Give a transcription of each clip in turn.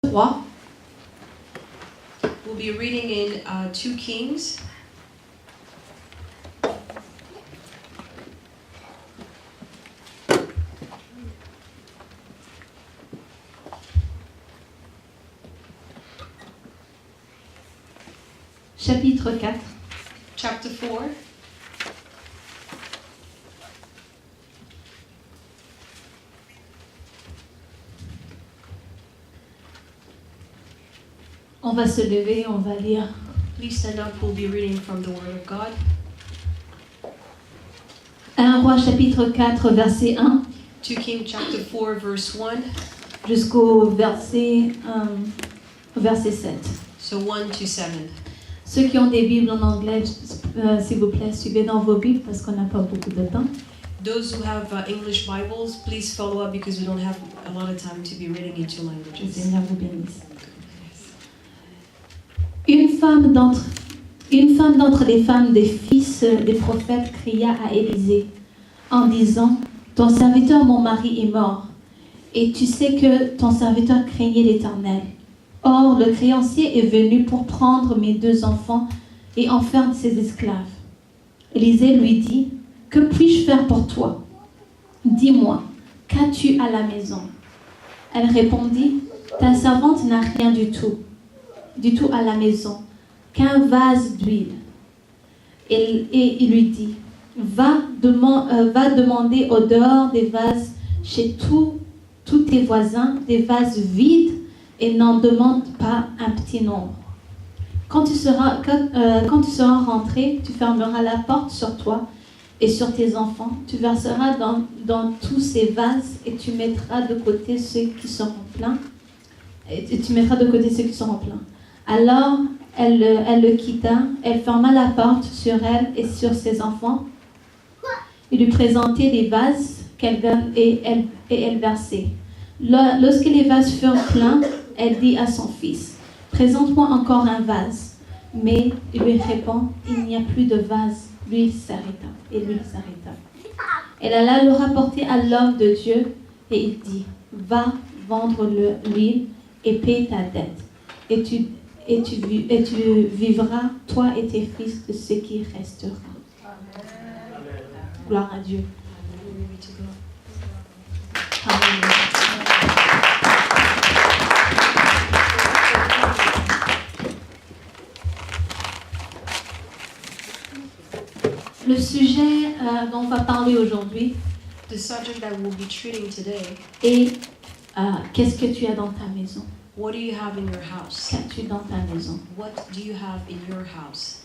3. We'll be reading in 2 Kings. Chapitre 4. Chapter 4. On va se lever, on va lire. Please stand up, we'll be reading from the Word of God. 1 Roi chapitre 4 verset 1 2 Kings chapter 4 verse 1. jusqu'au verset 7. So 1 to 7. Ceux qui ont des Bibles en anglais, s'il vous plaît, suivez dans vos Bibles parce qu'on n'a pas beaucoup de temps. Those who have English Bibles, please follow up because we don't have a lot of time to be reading in 2 Que le languages. Seigneur vous bénisse. Une femme d'entre les femmes des fils des prophètes cria à Élisée en disant « Ton serviteur, mon mari, est mort, et tu sais que ton serviteur craignait l'Éternel. Or, le créancier est venu pour prendre mes 2 enfants et en faire ses esclaves. » Élisée lui dit « Que puis-je faire pour toi? Dis-moi, qu'as-tu à la maison? » Elle répondit « Ta servante n'a rien du tout à la maison, qu'un vase d'huile. » Et il lui dit, va demander au dehors des vases chez tous tes voisins, des vases vides, et n'en demande pas un petit nombre. Quand tu seras rentré, tu fermeras la porte sur toi et sur tes enfants. Tu verseras dans tous ces vases et tu mettras de côté ceux qui seront pleins. Alors, elle le quitta, elle ferma la porte sur elle et sur ses enfants. Il lui présentait les vases et elle versait. Lorsque les vases furent pleins, elle dit à son fils, « Présente-moi encore un vase. » Mais il lui répond, « Il n'y a plus de vase. » L'huile s'arrêta. Elle alla le rapporter à l'homme de Dieu et il dit, « Va vendre l'huile et paie ta dette. Et tu vivras, toi et tes fils, de ce qui restera. » Gloire à Dieu. Amen. Le sujet dont on va parler aujourd'hui The subject that we'll be treating today, est qu'est-ce que tu as dans ta maison? what do you have in your house? Qu'as-tu dans ta maison? What do you have in your house?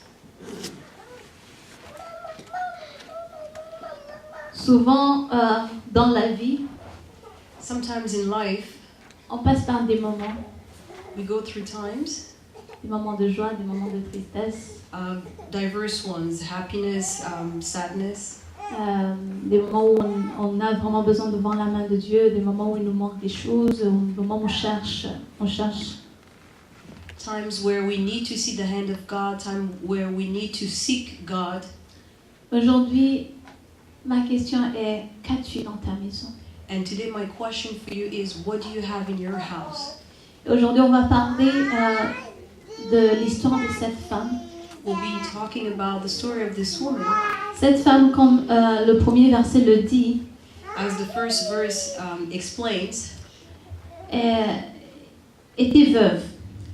Souvent dans la vie, Sometimes in life, on passe par des moments des moments de joie, des moments de tristesse, diverse ones, happiness, sadness, des moments où on a vraiment besoin de voir la main de Dieu, des moments où il nous manque des choses, des moments où on cherche. times where we need to see the hand of God, time where we need to seek God. Aujourd'hui, ma question est, qu'as-tu dans ta maison? And today my question for you is, what do you have in your house? Aujourd'hui, on va parler de l'histoire de cette femme. We'll be talking about the story of this woman. Cette femme, comme le premier verset le dit, As the first verse explains, était veuve.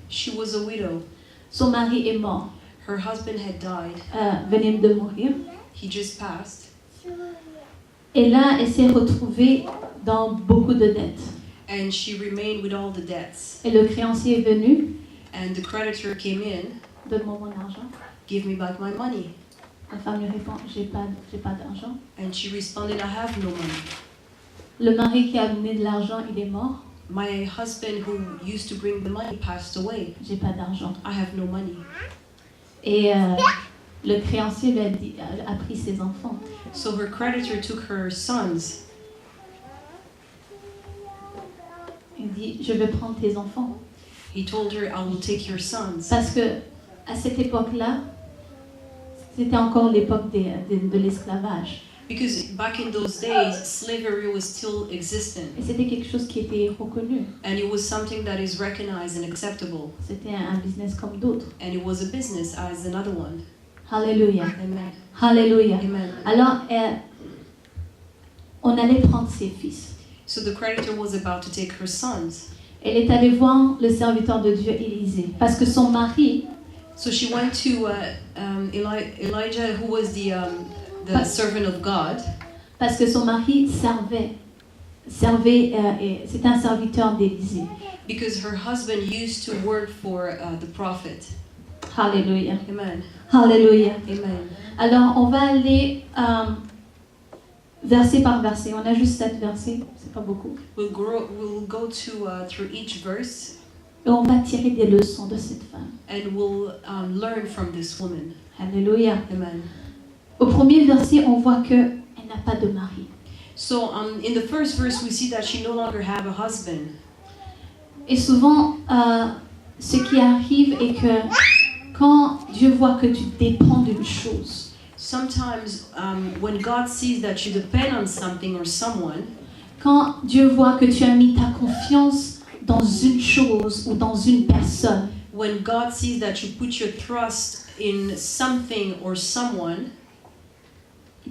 she was a widow. Son mari est mort, Her husband had died. venait de mourir. He just passed. Et là, elle s'est retrouvée dans beaucoup de dettes. And she remained with all the debts. Et le créancier est venu, And the creditor came in, donne-moi mon argent. give me back my money. La femme lui répond, j'ai pas d'argent. And she responded, I have no money. Le mari qui a donné de l'argent, il est mort. My husband who used to bring the money passed away. J'ai pas d'argent. I have no money. Et le créancier lui a pris ses enfants. So her creditor took her sons. Il dit, je vais prendre tes enfants. He told her, I will take your sons. Parce que à cette époque-là, c'était encore l'époque de l'esclavage. Because back in those days, slavery was still existent, Et c'était quelque chose qui était reconnu. and it was something that is recognized and acceptable, C'était un business comme d'autres. and it was a business as another one. Alléluia. Amen. Alléluia. Amen. Alors, on allait prendre ses fils. So the creditor was about to take her sons. Elle est allée voir le serviteur de Dieu, Élisée, parce que son mari, So she went to Elijah, who was the servant of God, parce que son mari servait, c'était un serviteur d'Élisée. because her husband used to work for the prophet. Alléluia. Amen. Alléluia. Amen. Alors, on va aller verset par verset. On a juste 7 versets, c'est pas beaucoup. We'll go through each verse, Et on va tirer des leçons de cette femme. and we'll learn from this woman. Alléluia. Amen. Au premier verset, on voit qu'elle n'a pas de mari. So in the first verse, we see that she no longer have a husband. Et souvent, ce qui arrive est que quand Dieu voit que tu dépends d'une chose, Sometimes when God sees that you depend on something or someone, quand Dieu voit que tu as mis ta confiance dans une chose ou dans une personne, when God sees that you put your trust in something or someone,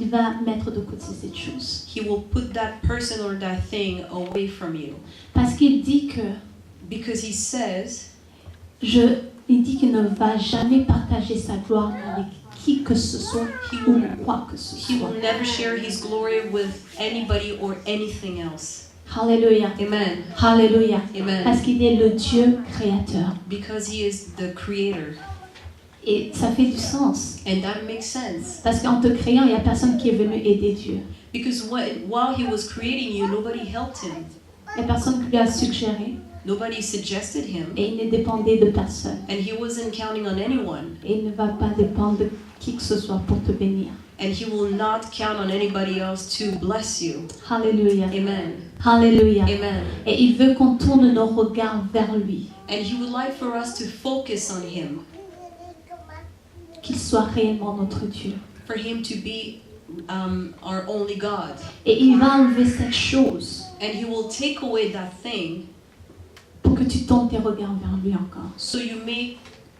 il va mettre de côté cette chose. He will put that person or that thing away from you. Parce qu'il dit que Because He says il dit qu'il ne va jamais partager sa gloire avec qui que ce soit ou quoi que ce He soit. will never share His glory with anybody or anything else. Alléluia. Amen. Alléluia. Amen. Parce qu'il est le Dieu créateur. Because He is the Creator. Et ça fait du sens. And that makes sense. Parce qu'en te créant, il n'y a personne qui est venu aider Dieu. Because while He was creating you, nobody helped Him. Il n'y a personne qui lui a suggéré. Nobody suggested Him. Et il ne dépendait de personne. And He wasn't counting on anyone. Et il ne va pas dépendre de qui que ce soit pour te bénir. And He will not count on anybody else to bless you. Alléluia. Amen. Alléluia. Amen. Et il veut qu'on tourne nos regards vers lui. And He would like for us to focus on Him. Qu'il soit réellement notre Dieu. For Him to be our only God. Et il va enlever cette chose And He will take away that thing pour que tu tournes tes regards vers lui encore. so you may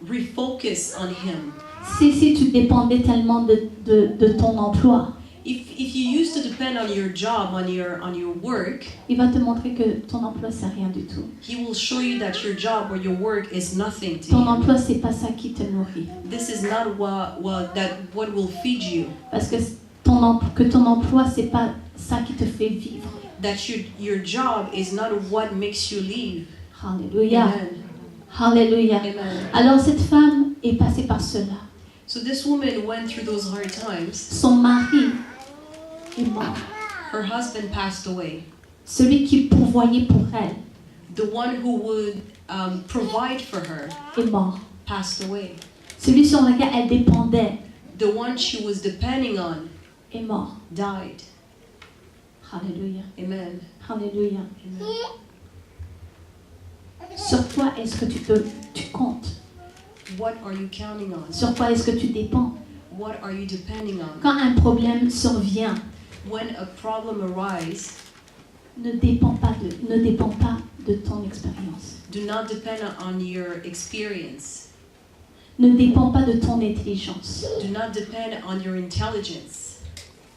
refocus on Him. Si tu dépendais tellement de ton emploi, If you used to depend on your job, on your work, il va te montrer que ton emploi c'est rien du tout. He will show you that your job or your work is nothing to Ton you. emploi c'est pas ça qui te nourrit. This is not what will feed you. Parce que ton emploi c'est pas ça qui te fait vivre. That your job is not what makes you live. Alléluia. Amen. Alléluia. Amen. Alors cette femme est passée par cela. So this woman went through those hard times. Son mari est mort. Her husband passed away. Celui qui pourvoyait pour elle The one who would provide for her est mort. passed away. Celui sur lequel elle dépendait The one she was depending on est mort. died. Alléluia. Amen. Alléluia. Amen. Sur quoi est-ce que tu comptes? What are you counting on? Sur quoi est-ce que tu dépends? What are you depending on? Quand un problème survient, When a problem arises, ne dépend pas de ton expérience. do not depend on your experience. Ne dépend pas de ton intelligence. Do not depend on your intelligence.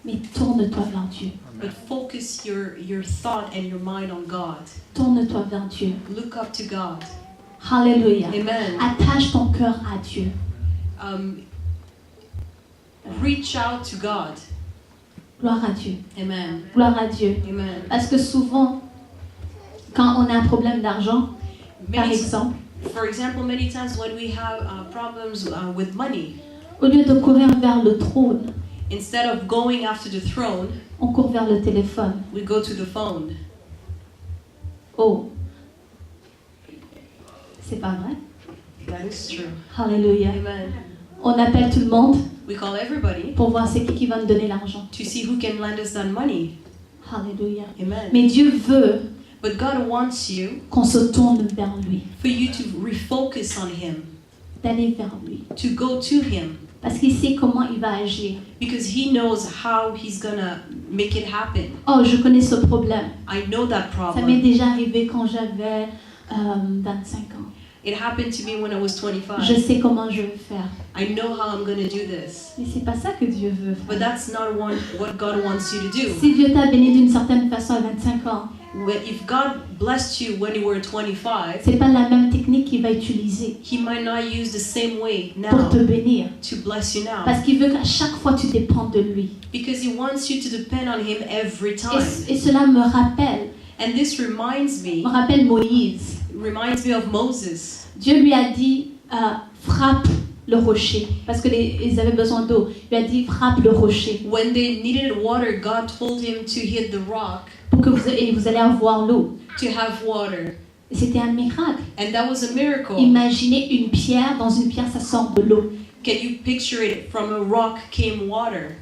Mais tourne-toi vers Dieu. But focus your thought and your mind on God. Tourne-toi vers Dieu. Look up to God. Alléluia. Amen. Attache ton cœur à Dieu. Reach out to God. Gloire à Dieu. Amen. Gloire à Dieu. Amen. Parce que souvent, quand on a un problème d'argent, par Many, exemple, for example, many times when we have problems with money, au lieu de courir vers le trône, instead of going after the throne, on court vers le téléphone. we go to the phone. Oh, c'est pas vrai? That is true. Alléluia. Amen. On appelle tout le monde We call everybody pour voir c'est qui va nous donner l'argent. to see who can lend us that money. Alléluia. Amen. Mais Dieu veut But God wants you qu'on se tourne vers lui, for you to refocus on Him, d'aller vers lui. to go to Him. Parce qu'il sait comment il va agir. because he knows how he's gonna make it happen. Oh, je connais ce problème. I know that Ça m'est problem. déjà arrivé quand j'avais 25 ans. It happened to me when I was Je 25. sais comment je vais faire. I know how I'm gonna do this. Mais c'est pas ça que Dieu veut But faire. that's not what God wants you to do. Si Dieu t'a béni d'une certaine façon à 25 ans, If God blessed you when you were 25, c'est pas la même technique qu'il va utiliser He might not use the same way pour now te bénir. to bless you now. Parce qu'il veut qu'à chaque fois tu dépendes de lui. Because He wants you to depend on Him every time. Et cela me rappelle Moïse. Reminds me of Moses. Dieu lui a dit frappe le rocher parce que ils avaient besoin d'eau. Il lui a dit frappe le rocher When they needed water, God told him to hit the rock pour que vous allez avoir l'eau. to have water. Et c'était un miracle. And that was a miracle. Imaginez une pierre, dans une pierre ça sort de l'eau. Can you picture it? From a rock came water.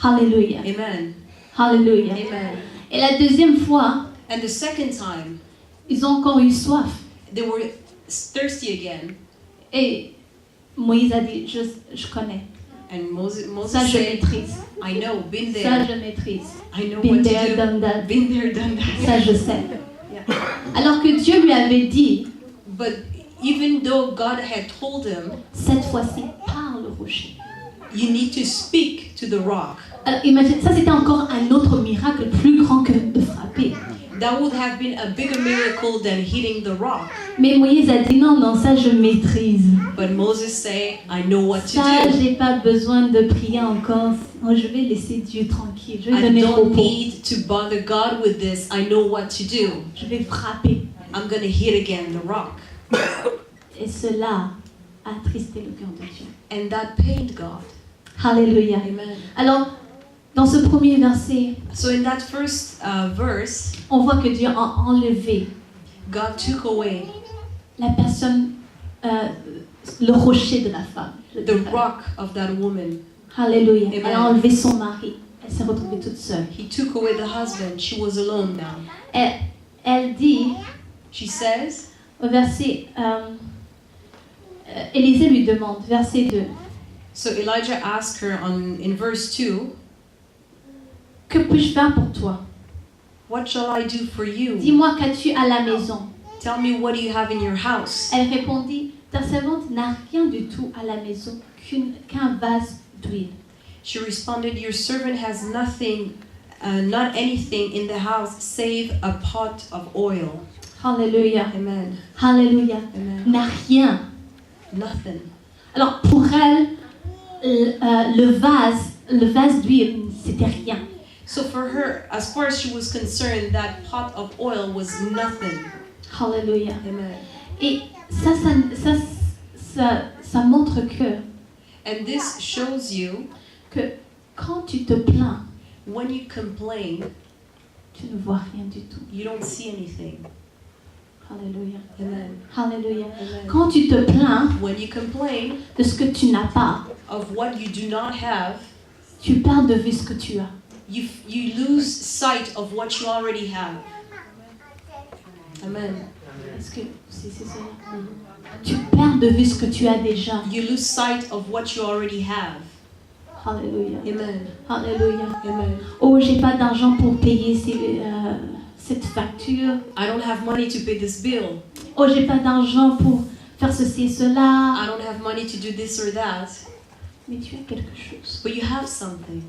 Hallelujah. Amen. Hallelujah. Amen. Et la deuxième fois, And the second time, ils ont encore eu soif. they were thirsty again. Et Moïse a dit, je connais. And Moses Ça, je said, maîtrise. I know, been Ça, there. je maîtrise. I know Been what there, to do. done that. Been there, done that. Ça, je sais. Yeah. Alors que Dieu lui avait dit, But even though God had told him, cette fois-ci, parle au rocher. you need to speak to the rock. Alors, imagine, ça c'était encore un autre miracle plus grand que de frapper. That would have been a bigger miracle than hitting the rock. Mais Moïse a dit non, ça je maîtrise. But Moses said, I know what to Ça, do. j'ai pas besoin de prier encore. Oh, je vais laisser Dieu tranquille. Je vais I donner don't repos. need to bother God with this. I know what to do. Je vais frapper. I'm going to hit again the rock. Et cela a attristé le cœur de Dieu. And that pained God. Alléluia. Amen. Alors, dans ce premier verset, So in that first verse, on voit que Dieu a enlevé God took away la personne, le rocher de la femme. je the dirais. rock of that woman. Alléluia. Amen. Elle a enlevé son mari. Elle s'est retrouvée toute seule. He took away the husband. She was alone now. Elle dit, She says, au verset, Élisée lui demande, verset 2, so Elijah asked her in verse 2, que puis-je faire pour toi? what shall I do for you? Dis-moi, qu'as-tu à la maison? Tell me what do you have in your house? Elle répondit, ta servante n'a rien du tout à la maison qu'un vase d'huile. She responded, your servant has nothing, not anything in the house save a pot of oil. Alléluia. Amen. Alléluia. Amen. N'a rien. Nothing. Alors pour elle, le vase d'huile, c'était rien. So for her, as far as she was concerned, that pot of oil was nothing. Alléluia. Amen. Et ça montre And this shows you que quand tu te plains, when you complain, tu ne vois rien du tout. you don't see anything. Alléluia. Amen. Alléluia. Amen. Quand tu te plains When you complain de ce que tu n'as pas, of what you do not have, tu perds de vue ce que tu as. you lose sight of what you already have. Amen. Est-ce que c'est ça? Tu perds de vue ce que tu as déjà. You lose sight of what you already have. Alléluia. Amen. Alléluia. Amen. Oh, j'ai pas d'argent pour payer cette facture. I don't have money to pay this bill. Oh, j'ai pas d'argent pour faire ceci et cela. I don't have money to do this or that. Mais tu as quelque chose. But you have something.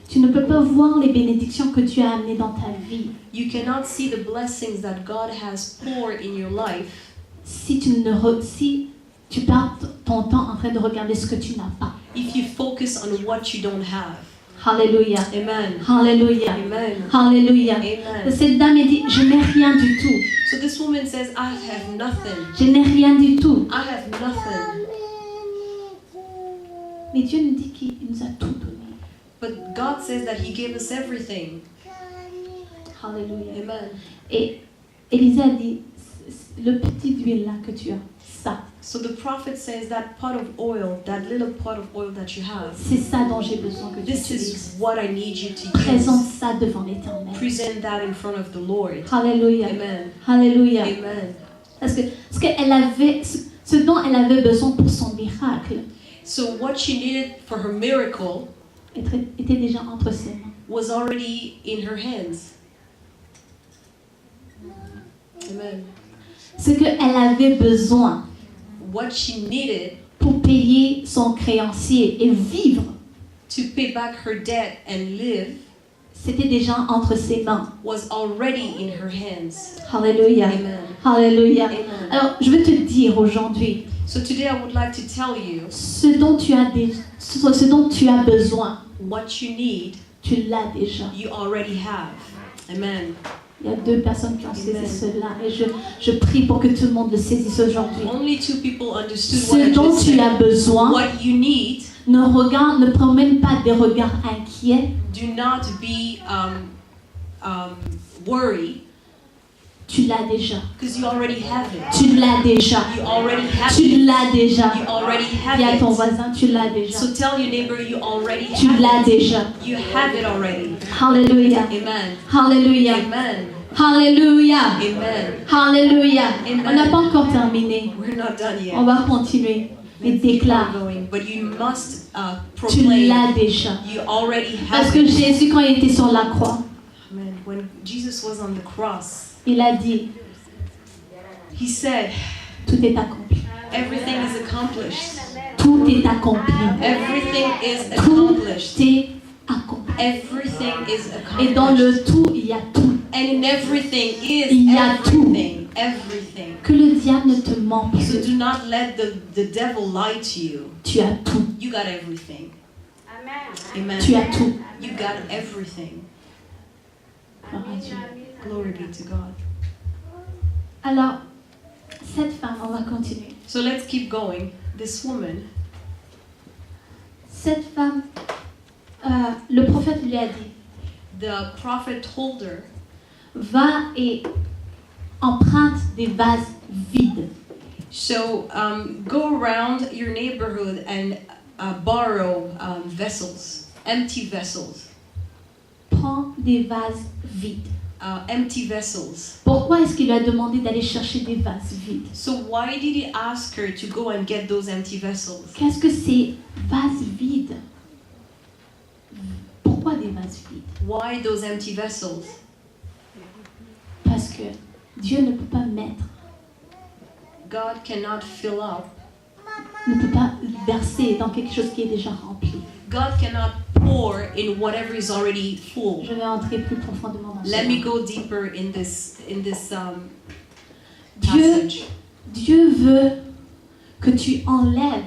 Tu ne peux pas voir les bénédictions que tu as amenées dans ta vie You cannot see the blessings that God has poured in your life si tu perds ton temps en train de regarder ce que tu n'as pas. if you focus on what you don't have. Alléluia. Amen. Alléluia. Amen. Alléluia. Amen. Cette dame elle dit, je n'ai rien du tout. So this woman says, I have nothing. Je n'ai rien du tout. I have nothing. Mais Dieu nous dit qu'il nous a tout donné. But God says that He gave us everything. Alléluia. Amen. Et Élisée a dit, le petit d'huile là que tu as, ça, So the prophet says that pot of oil, that little pot of oil that you have, c'est ça dont j'ai besoin que tu this utilises. is what I need you to Présente use. ça devant l'Éternel. Present that in front of the Lord. Alléluia. Amen. Alléluia. Amen. Parce que ce dont elle avait besoin pour son miracle, So what she needed for her miracle était déjà entre ses mains. was already in her hands. Amen. Ce qu'elle avait besoin What she needed pour payer son créancier et vivre, to pay back her debt and live c'était déjà entre ses mains. was already in her hands. Alléluia. Amen. Alléluia. Amen. Alors, je veux te dire aujourd'hui, So today I would like to tell you ce dont tu as besoin, what you need, tu l'as déjà. you already have. Amen. Il y a 2 personnes qui ont Amen. saisi cela et je prie pour que tout le monde le saisisse aujourd'hui. Only 2 people understood what I Ce dont just tu said. as besoin, What you need, ne promène pas des regards inquiets. do not be worried, Tu l'as déjà. because you already have it. Tu l'as déjà. You already have Tu it. l'as déjà. You already have Dis à ton it. voisin, tu l'as déjà. So tell your neighbor you already Tu l'as have it. déjà. You have it already. Alléluia. Amen. Alléluia. Amen. Alléluia. Amen. Alléluia. Amen. On n'a pas encore terminé. We're not done yet. On va continuer. Mais Let's keep on déclare, going. But you must tu proclaim. l'as déjà. You already Parce have que it. Jésus, quand il était sur la croix, Amen. When Jesus was on the cross, il a dit, he said, tout est accompli. everything is accomplished. Tout est accompli. Everything is Tout accomplished. est accompli. Everything is Et dans accomplished. le tout, il y a tout. And in everything is Il y a tout. everything. Everything. Que le diable ne te ment So plus. do not let the devil lie to you. Tu as tout. You got everything. Amen. Tu as tout. You got everything. Gloire à Dieu. Glory be to God. Alors, cette femme, on va continuer. So let's keep going. This woman, Cette femme, le prophète lui a dit, the prophet told her, va et emprunte des vases vides. so go around your neighborhood and borrow vessels, empty vessels, Prends des vases vides. empty vessels. Pourquoi est-ce qu'il lui a demandé d'aller chercher des vases vides? So why did he ask her to go and get those empty vessels? Qu'est-ce que ces vases vides? Pourquoi des vases vides? Why those empty vessels? Parce que Dieu ne peut pas mettre, God cannot fill up. ne peut pas verser dans quelque chose qui est déjà rempli. God cannot pour in whatever is already full. Je vais entrer plus profondément dans Let me cela. go deeper in this Dieu, passage. Dieu veut que tu enlèves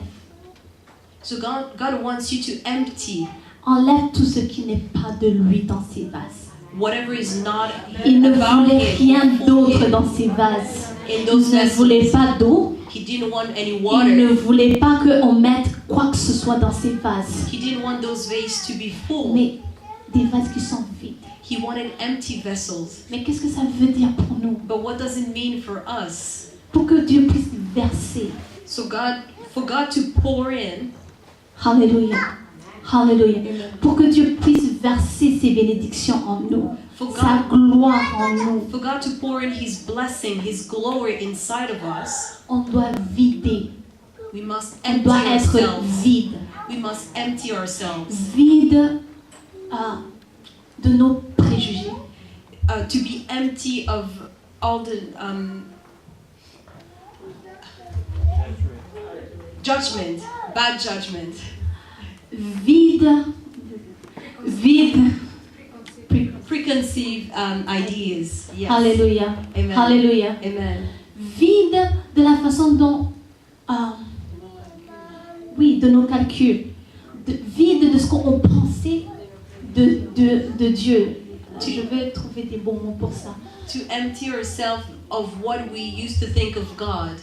So God wants you to empty Enlève tout ce qui n'est pas de lui dans ces vases. whatever is not Il ne about voulait him. rien d'autre dans ces vases. In Il those ne voulait vessels, pas d'eau. he didn't want any Il ne water. voulait pas qu'on mette quoi que ce soit dans ces vases. He didn't want those vases to be full. Mais des vases qui sont vides. He wanted empty vessels. Mais qu'est-ce que ça veut dire pour nous? But what does it mean for us? Pour que Dieu puisse verser. So for God to pour in, Alléluia. Alléluia. Amen. Pour que Dieu puisse verser ses bénédictions en nous. For Sa God, gloire en nous. for God to pour in His blessing, His glory inside of us, On doit vider. we must On empty doit être ourselves. vide. We must empty ourselves. Vide de nos préjugés. To be empty of all the judgment, bad judgment. Vide. Preconceived ideas. Yes. Alléluia. Amen. Alléluia. Amen. Vide de la façon dont, de nos calculs. Vide de ce qu'on pensait de Dieu. Je vais trouver des bons mots pour ça. To empty ourselves of what we used to think of God.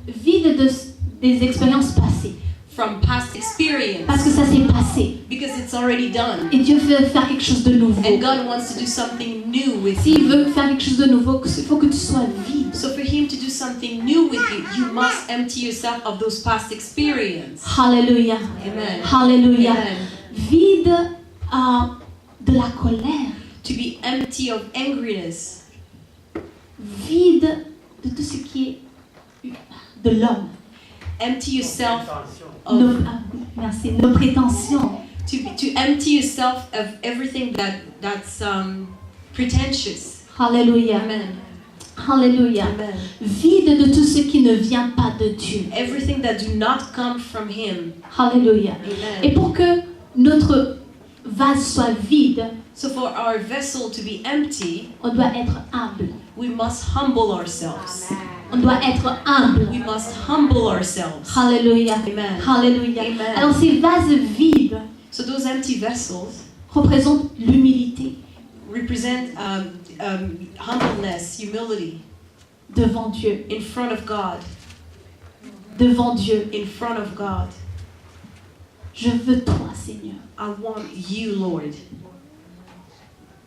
Vide des expériences passées. From past experience. Parce que ça s'est passé. Because it's already done. Et Dieu veut faire quelque chose de nouveau. And God wants to do something new with S'il you. veut faire quelque chose de nouveau, il faut que tu sois vide. So for Him to do something new with you, you must empty yourself of those past experience. Alléluia. Amen. Alléluia. Amen. Vide de la colère. To be empty of angriness. Vide de tout ce qui est de l'homme. empty yourself nos, of merci, nos prétentions. to empty yourself of everything that's pretentious. Alléluia. Amen. Alléluia. Amen. Vide de tout ce qui ne vient pas de Dieu. Everything that do not come from Him. Alléluia. Et Amen. pour que notre vase soit vide, So for our vessel to be empty, on doit être humble. we must humble ourselves. On doit être humble. We must humble ourselves. Alléluia. Amen. Alléluia. Amen. Alors ces vases vides So those empty vessels représentent l'humilité represent humbleness, humility devant Dieu. in front of God. Devant Dieu. In front of God. Je veux toi, Seigneur. I want you, Lord.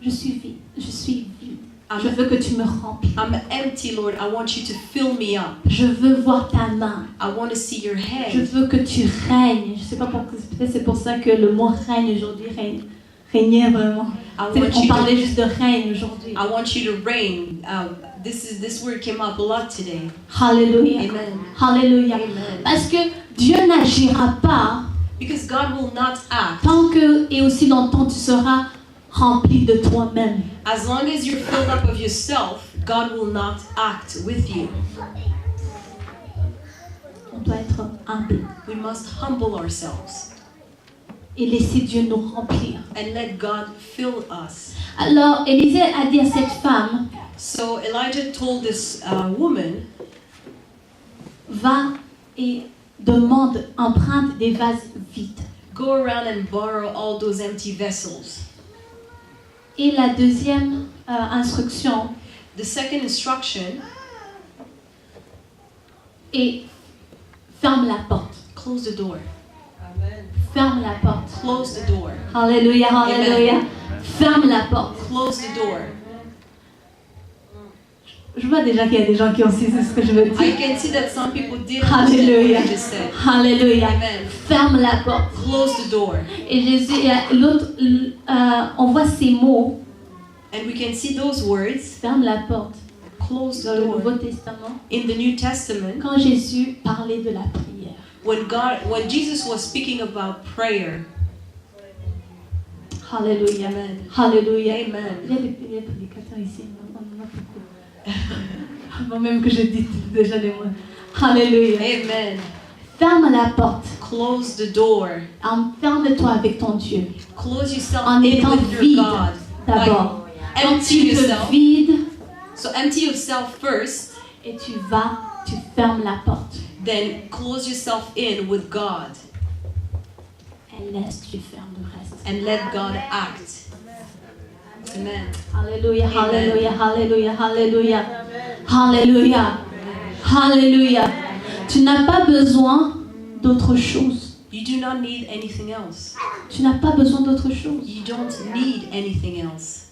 Je suis vide. Je suis vide. I'm, Je veux que tu me remplis. I'm empty, Lord. I want you to fill me up. Je veux voir ta main. I want to see your Je hand. veux que tu règnes. Je sais pas pourquoi. Peut-être c'est pour ça que le mot règne aujourd'hui régnait vraiment. I C'est- want On you parlait to, juste de règne aujourd'hui. I want you to reign. This word came up a lot today. Alléluia. Amen. Alléluia. Amen. Parce que Dieu n'agira pas Because God will not act tant que et aussi longtemps tu seras rempli de toi-même. as long as you're filled up of yourself. God will not act with you. On doit être humble We must humble ourselves et laisser Dieu nous remplir. and let God fill us. Alors Élisée a dit à cette femme, So Elijah told this woman, va et demande, emprunte des vases vides. go around and borrow all those empty vessels. Et la deuxième instruction The second instruction, est ferme la porte. close the door. Ferme la porte. Close the door. Alléluia, alléluia. Ferme la porte. Close the door. Je vois déjà qu'il y a des gens qui ont saisi ce que je veux I dire. can see that some people did understand what Alléluia. I just said. Alléluia. Amen. Ferme la porte. Close the door. Et Jésus, l'autre, on voit ces mots. And we can see those words, Ferme la porte. close Dans the le door. Nouveau Testament, In the New Testament, quand Jésus parlait de la prière. when Jesus was speaking about prayer. Alléluia. Amen. Alléluia. Amen. Il y a des prédicateurs ici, on en a beaucoup. Moi-même que je dis déjà des mots. Alléluia. Amen. Ferme la porte. Close the door. Ferme-toi avec ton Dieu. Close yourself En in étant with your vide God. d'abord. Like, Quand empty tu yourself. te vides So empty yourself first, et tu fermes la porte. then close yourself in with God Et laisse, tu fermes le reste. and let God act. Amen. Alléluia, Amen. alléluia, alléluia, alléluia. Alléluia. Alléluia. Tu n'as pas besoin d'autre chose. You do not need anything else. Tu n'as pas besoin d'autre chose. You don't need anything else.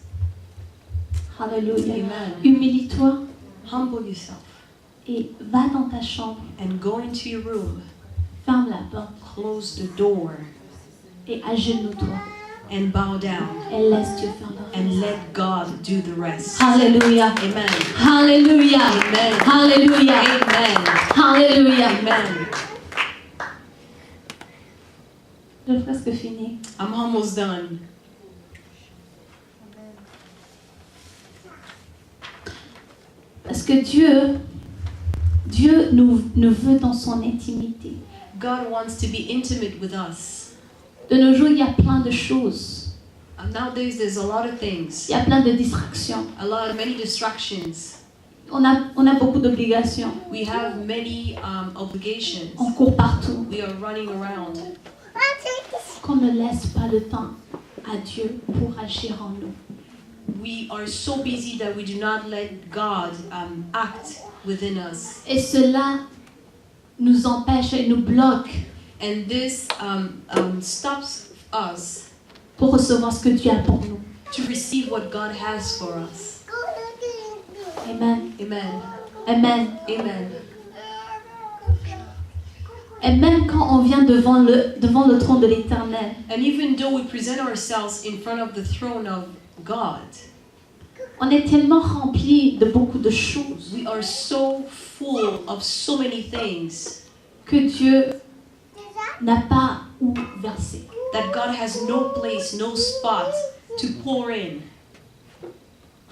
Alléluia. Amen. Humilie-toi Humble yourself et va dans ta chambre. and go into your room. Ferme la porte Close the door et agenouille-toi. and bow down Et laisse Dieu faire le and reste. let God do the rest. Alléluia. Amen. Alléluia. Amen. Alléluia. Amen. Alléluia. Amen. J'ai presque fini. I'm almost done. Parce que Dieu nous veut dans son intimité. God wants to be intimate with us. De nos jours, il y a plein de choses. And nowadays, there's a lot of things, Il y a plein de distractions. many distractions. On a beaucoup d'obligations. We have many obligations. On court partout. We are running around. Qu'on ne laisse pas le temps à Dieu pour agir en nous. We are so busy that we do not let God act within us. Et cela nous empêche et nous bloque And this stops us pour recevoir ce que Dieu a pour nous. to receive what God has for us. Amen. Amen. Amen. Amen. Et même quand on vient devant le trône de l'Éternel, And even though we present ourselves in front of the throne of God, on est tellement rempli de beaucoup de choses. we are so full of so many things. que Dieu n'a pas où verser. That God has no place, no spot to pour in.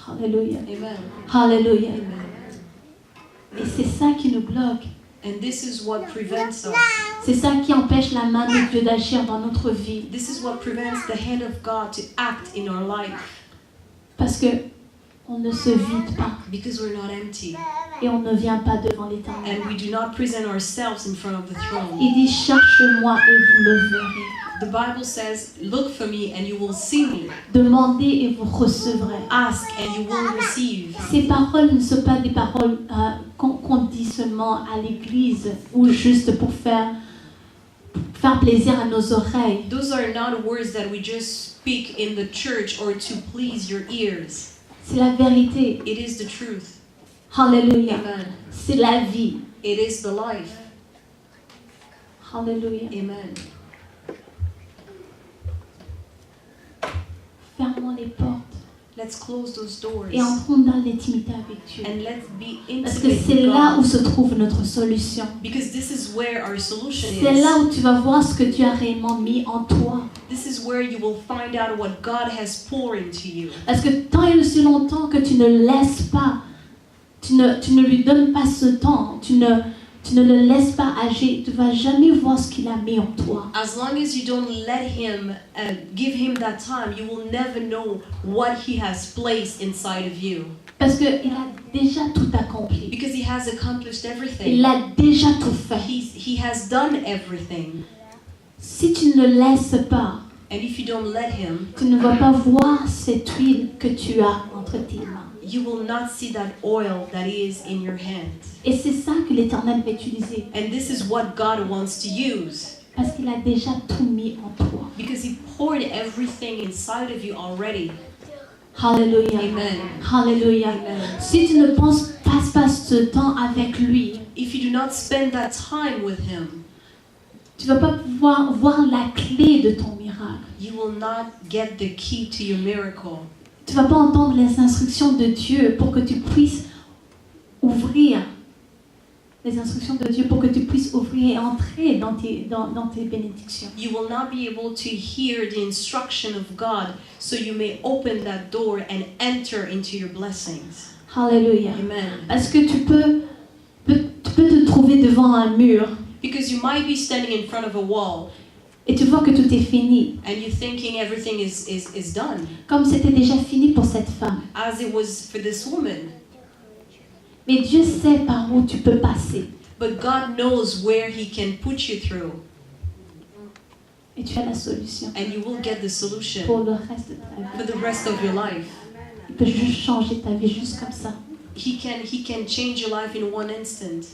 Alléluia. Amen. Alléluia. Amen. Et c'est ça qui nous bloque. And this is what prevents us. C'est ça qui empêche la main de Dieu d'agir dans notre vie. This is what prevents the hand of God to act in our life. Parce que on ne se vide pas Because we're not empty. et on ne vient pas devant l'Éternel. And we do not present ourselves in front of the throne. Il dit, cherche-moi et vous me verrez. The Bible says, look for me and you will see me. Demandez et vous recevrez. Ask and you will receive. Ces paroles ne sont pas des paroles qu'on dit seulement à l'église ou juste pour faire plaisir à nos oreilles. Those are not words that we just speak in the church or to please your ears. C'est la vérité. It is the truth. Alléluia. Amen. C'est la vie. It is the life. Alléluia. Amen. Fermons les portes Let's close those doors et entrons dans l'intimité avec Dieu. and let's be Parce que intimate c'est with là où God. se trouve notre solution. Because this is where our solution C'est là is. où tu vas voir ce que Dieu a réellement mis en toi. This is where you will find out what God has poured into you. Parce que tant et aussi longtemps que tu ne laisses pas, tu ne lui donnes pas ce temps, tu ne le laisses pas agir, tu ne vas jamais voir ce qu'il a mis en toi. As long as you don't let him, give him that time, you will never know what he has placed inside of you. Parce qu'il a déjà tout accompli. Because he has accomplished Il everything. a déjà tout fait. He has done everything. Si tu ne le laisses pas, And if you don't let him, tu ne vas pas voir cette huile que tu as entre tes mains. you will not see that oil that is in your hands. Et c'est ça que l'Éternel va utiliser. And this is what God wants to use. Parce qu'il a déjà tout mis en toi. Because he poured everything inside of you already. Alléluia. Amen. Alléluia. Amen. Si tu ne passes pas ce temps avec lui, If you do not spend that time with him, tu ne vas pas pouvoir voir la clé de ton miracle. you will not get the key to your miracle. Tu ne vas pas entendre les instructions de Dieu pour que tu puisses ouvrir les instructions de Dieu pour que tu puisses ouvrir et entrer dans tes bénédictions. You will not be able to hear the instruction of God, so you may open that door and enter into your blessings. Alléluia. Amen. Parce que tu peux te trouver devant un mur Because you might be standing in front of a wall et tu vois que tout est fini, and you're thinking everything is done, comme c'était déjà fini pour cette femme. as it was for this woman. Mais Dieu sait par où tu peux passer But God knows where he can put you through, et tu as la solution and you will get the solution pour le reste de ta vie. for the rest of your life. Il peut juste changer ta vie juste comme ça. He can change your life in one instant.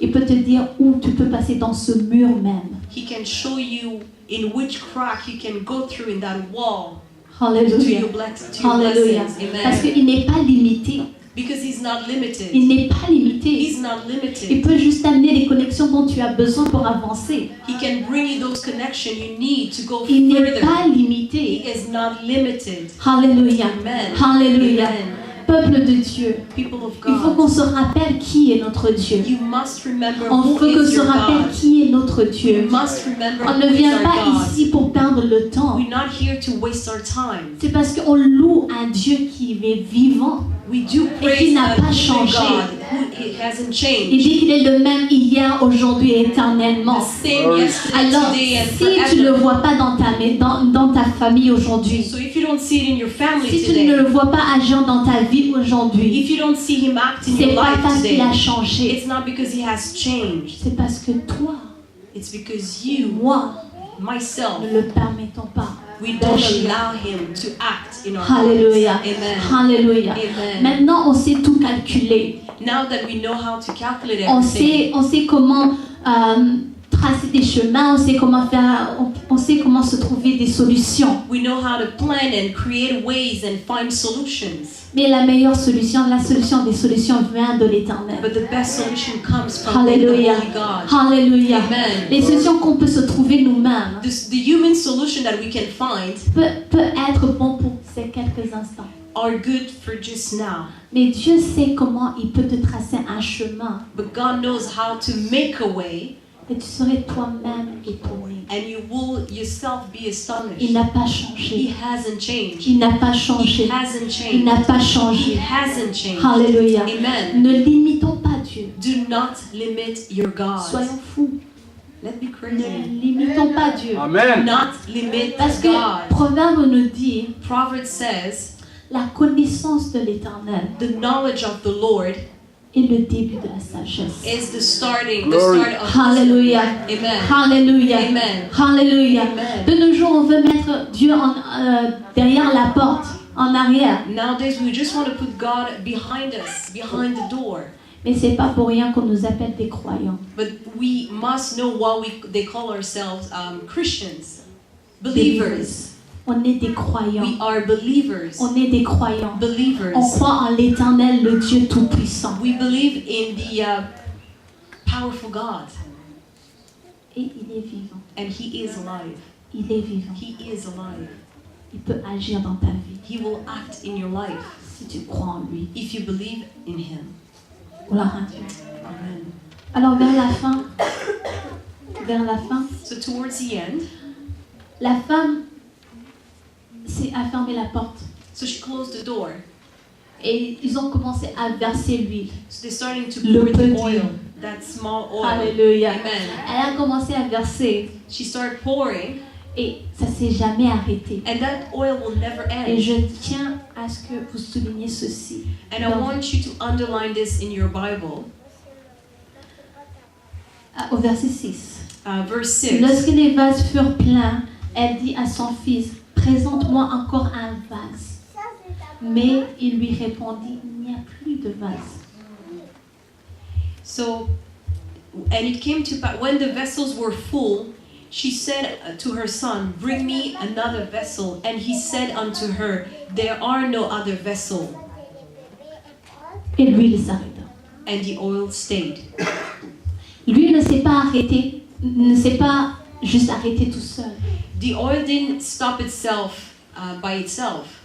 Il peut te dire où tu peux passer dans ce mur même. He can show you in which crack you can go through in that wall to Alléluia. your, to your Alléluia. blessings. Parce Amen. qu'il n'est pas limité. Because he's not Il limited. n'est pas limité. He's not Il limited. peut juste amener les connexions dont tu as besoin pour avancer. He can bring you those connections you need to go Il n'est further. pas He limité. is not limited. Alléluia. Amen. Alléluia. Amen. Peuple de Dieu, People of il faut God, qu'on se rappelle qui est notre Dieu. you must remember Il who faut qu'on is se your rappelle God. qui est notre You Dieu. must remember On who ne is vient our pas God. ici pour perdre le temps. We're not here to waste our time. C'est parce qu'on loue un Dieu qui est vivant. We do Et qui praise n'a a pas living changé. God who it hasn't Il changed. dit qu'il est le même hier, aujourd'hui et The éternellement. same yesterday, Alors, today, and si tu ne le forever. vois pas dans ta famille aujourd'hui, So if you don't see it in your family si tu ne le today, vois pas agir dans ta vie aujourd'hui, if you don't see him act in c'est your pas life parce qu'il today, a changé, it's not because he has changed. c'est parce que toi It's because et you, moi myself, ne le permettons pas. we don't d'agir. allow him to act in our lives. Alléluia. Amen. Alléluia. Amen. Maintenant, on sait tout calculer. Now that we know how to calculate On everything, sait comment tracer des chemins, on sait comment se trouver des solutions. we know how to plan and create ways and find solutions. Mais la meilleure solution, la solution des solutions vient de l'Éternel. But the best solution comes from the Alléluia. Holy God. Alléluia. Amen. Les solutions qu'on peut se trouver nous-mêmes The human solution that we can find peut être bon pour ces quelques instants. are good for just now. Mais Dieu sait comment il peut te tracer un chemin. But God knows how to make a way, Et tu serais toi-même étonné. and you will yourself be Il astonished. n'a pas He changé. hasn't changed. Il n'a pas He changé. hasn't Il changed. n'a pas He changé. hasn't changed. Alléluia. Amen. Ne limitons pas Dieu. Do not limit your God. Soyons fous. Let's be Ne crazy. limitons pas Dieu. Amen. Not limit Parce que God. Proverbe nous dit, Proverbs says, la connaissance de l'Éternel the knowledge of the Lord est le début de la sagesse. is the start Glory. of Alléluia. Amen. Alléluia. Amen. Alléluia. Amen. De nos jours, on veut mettre Dieu derrière la porte, en arrière. Nowadays, we just want to put God behind us, behind the door. Mais c'est pas pour rien qu'on nous appelle des croyants. But we must know why they call ourselves Christians, believers. On est des croyants. We are believers. On est des croyants. Believers. On croit en l'Éternel, le Dieu Tout-Puissant. We believe in the powerful God, Et il est vivant. and He is alive. Il est vivant. He is alive. Il peut agir dans ta vie He will act in your life si tu crois en lui. if you believe in Him. Gloire à Dieu. Amen. Alors vers la fin, So towards the end, la femme a fermé la porte. so she closed the door. Et ils ont commencé à verser l'huile. So they're starting to Le pour the petit. oil, that small oil. Alléluia. Amen. Elle a commencé à verser She started pouring, et ça s'est jamais arrêté. and that oil will never Et end. je tiens à ce que vous souligniez ceci. And I want you to underline this in your Bible. Au verset 6. Verse 6. Lorsque les vases furent pleins, elle dit à son fils, présente-moi encore un vase. Mais il lui répondit, il n'y a plus de vase. So, and it came to pass, when the vessels were full, she said to her son, bring me another vessel. And he said unto her, there are no other vessel. Et l'huile s'arrêta. And the oil stayed. Lui ne s'est pas arrêté, ne s'est pas juste arrêté tout seul. The oil didn't stop itself by itself.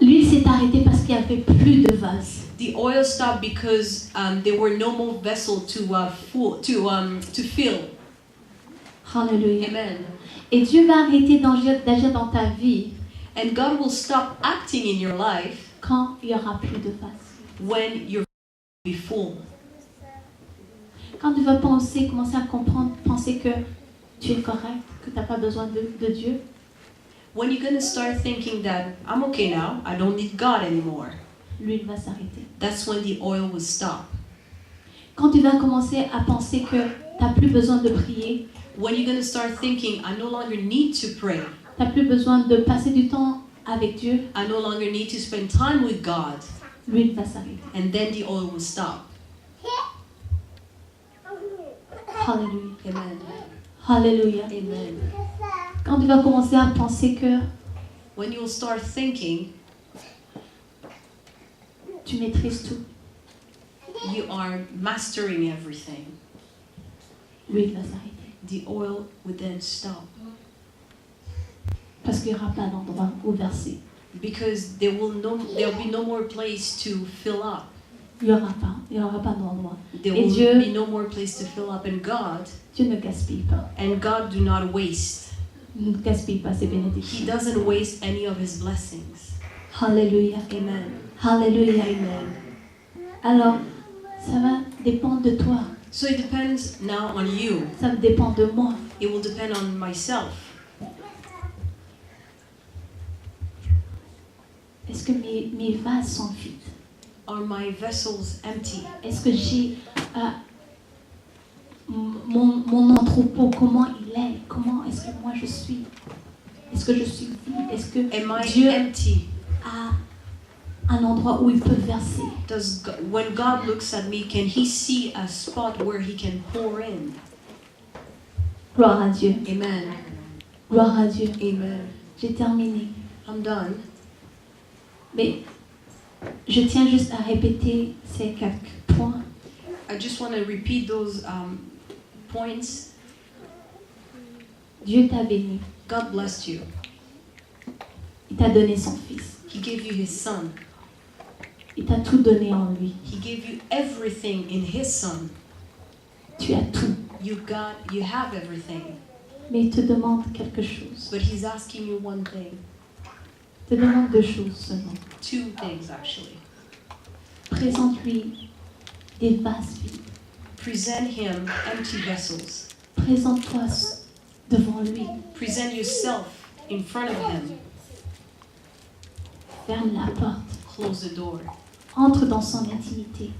L'huile s'est arrêtée parce qu'il n'y avait plus de vase. The oil stopped because there were no more vessel to fill. Hallelujah. Amen. Et Dieu va arrêter d'agir dans ta vie And God will stop acting in your life quand il n'y aura plus de vase. when you're full. Quand tu vas commencer à comprendre, penser que tu es correct, que tu n'as pas besoin de Dieu, When you're going to start thinking that I'm okay now, I don't need God anymore, l'huile va s'arrêter. that's when the oil will stop. Quand tu vas commencer à penser que tu n'as plus besoin de prier, When you're going to start thinking, I no longer need to pray, tu n'as plus besoin de passer du temps avec Dieu, I no longer need to spend time with God, l'huile va s'arrêter. and then the oil will stop. Hallelujah. Amen. Hallelujah. Amen. Quand tu vas commencer à penser que When you'll start thinking tu maîtrises tout, you are mastering everything, l'huile va s'arrêter. the oil would then stop. Parce qu'il n'y aura pas d'endroit où verser. Because there'll be no more place to fill up. Il n'y aura pas d'endroit. There Et will Dieu- be no more place to fill up. And Dieu ne gaspille pas. God do not waste. Ne gaspille pas ses He bénédictions. doesn't waste any of His blessings. Hallelujah. Amen. Hallelujah. Amen. Alors, ça va dépendre de toi. So it depends now on you. Ça dépend de moi. It will depend on myself. Est-ce que mes vases sont vides? Are my vessels empty? Est-ce que j'ai mon entrepôt, comment il est? Comment est-ce que moi je suis? Est-ce que je suis vide? Est-ce que Am I Dieu empty? a un endroit où il peut verser? When God looks at me, can He see a spot where He can pour in? Gloire à Dieu. Amen. Gloire à Dieu. Amen. J'ai terminé. I'm done. Mais je tiens juste à répéter ces quelques points. I just want to repeat those points. Dieu t'a béni. God blessed you. Il t'a donné son Fils. He gave you His Son. Il t'a tout donné en lui. He gave you everything in His Son. Tu as tout. You have everything. Mais il te demande quelque chose. But He's asking you one thing. Il te demande 2 choses seulement. 2 things, actually. Présente-lui des vases vides. Present Him empty vessels. Présente-toi devant lui. Present yourself in front of Him. Ferme la porte. Close the door. Entre dans son intimité.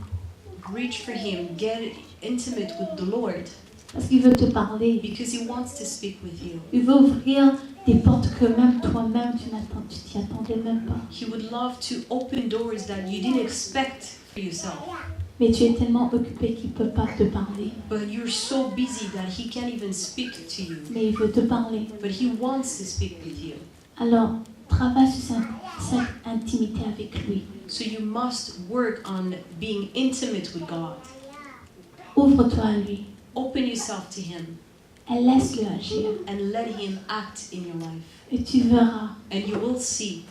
Reach for Him. Get intimate with the Lord. Parce qu'il veut te parler. Because He wants to speak with you. Il veut ouvrir des portes que même toi-même tu t'y attendais même pas. He would love to open doors that you didn't expect for yourself. Mais tu es tellement occupé qu'il ne peut pas te parler. But you're so busy that He can't even speak to you. Mais il veut te parler. But He wants to speak with you. Alors, travaille sur cette intimité avec lui. So you must work on being intimate with God. Ouvre-toi à lui. Open yourself to Him Et laisse-le agir. and let Him act in your life. Et tu verras, And you will see.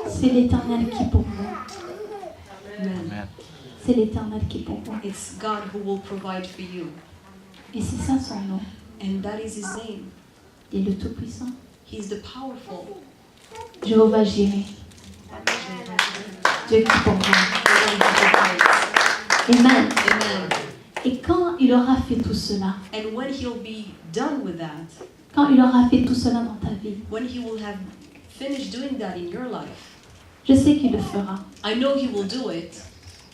c'est l'Éternel qui pourvoit. Amen. C'est l'Éternel qui pourvoit. It's God who will provide for you. Et c'est ça son nom. And that is His name. Il est le Tout-Puissant. He's the powerful. Jéhovah Jireh. Dieu qui pourvoit. Amen. Amen. Et quand il aura fait tout cela, And when He'll be done with that, quand il aura fait tout cela dans ta vie, when He will have finished doing that in your life, je sais qu'il le fera. I know He will do it.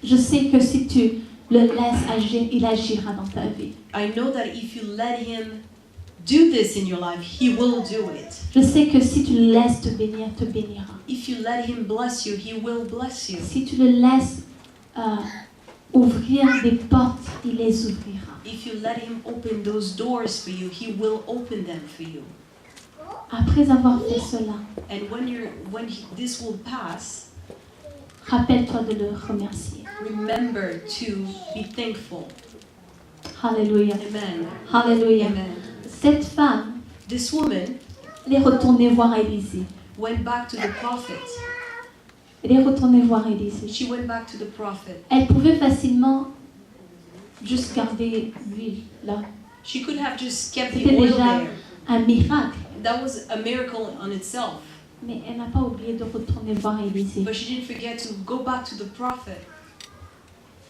Je sais que si tu le laisses agir, il agira dans ta vie. I know that if you let Him do this in your life, He will do it. Je sais que si tu le laisses te bénira. If you let Him bless you, He will bless you. Si tu le laisses ouvrir des portes, il les ouvrira. If you let Him open those doors for you, He will open them for you. Après avoir fait cela, And this will pass, rappelle-toi de le remercier. remember to be thankful. Alléluia. Amen. Alléluia. Amen. Cette femme, This woman elle est retournée voir Élisée. went back to the prophet. Elle est retournée voir Élisée. She went back to the prophet. Elle pouvait facilement juste garder l'huile là. She could have just kept the C'était oil déjà there. un miracle. That was a miracle on itself. Mais elle n'a pas oublié de retourner voir Élisée. But she didn't forget to go back to the prophet.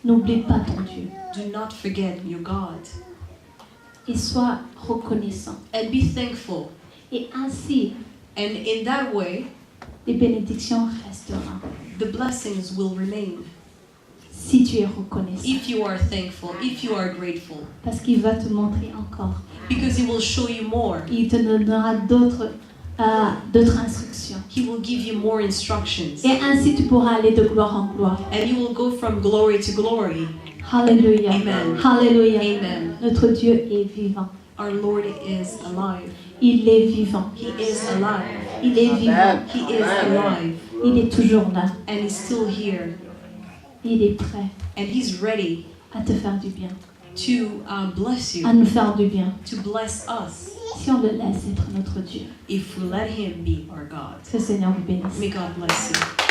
N'oublie pas ton Dieu. Do not forget your God. Et sois reconnaissant. And be thankful. Et ainsi, And in that way, les bénédictions resteront. the blessings will remain. Si tu es reconnaissant. If you are thankful, if you are grateful. Parce qu'il va te montrer encore. Because He will show you more. Il te donnera d'autres instructions. He will give you more instructions. Et ainsi tu pourras aller de gloire en gloire. And you will go from glory to glory. Alléluia. Amen. Alléluia. Amen. Notre Dieu est vivant. Our Lord is alive. Il est vivant. He is alive. Il est vivant. He is alive. Il est toujours là. And He's still here. Il est prêt And He's ready à te faire du bien. to bless À you, nous faire du bien. to bless us, Si on le laisse être notre Dieu. if we let Him be our God. Que le Seigneur vous bénisse. May God bless you.